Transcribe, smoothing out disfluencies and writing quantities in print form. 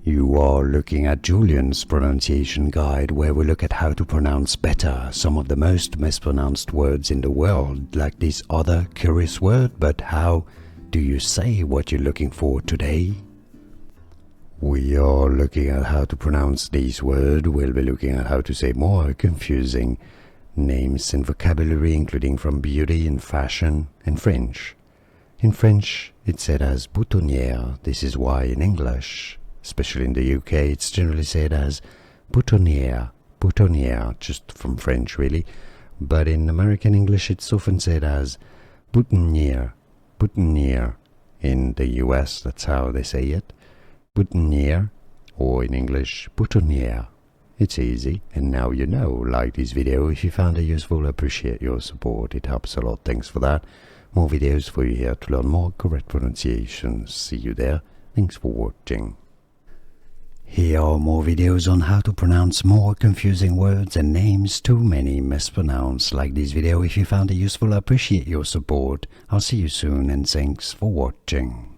You are looking at Julian's pronunciation guide, where we look at how to pronounce better some of the most mispronounced words in the world, like this other curious word. But how do you say what you're looking for today? We are looking at how to pronounce this word. We'll be looking at how to say more confusing names and vocabulary, including from beauty and fashion and French. In French, it's said as boutonniere. This is why in English, especially in the UK, it's generally said as boutonniere, boutonniere, just from French really. But in American English, it's often said as boutonniere, boutonniere. In the US, that's how they say it, boutonniere, or in English, boutonniere. It's easy, and now you know. Like this video if you found it useful. I appreciate your support, it helps a lot. Thanks for that. More videos for you here to learn more correct pronunciations. See you there. Thanks for watching. Here are more videos on how to pronounce more confusing words and names too many mispronounced. Like this video if you found it useful. I appreciate your support. I'll see you soon, and thanks for watching.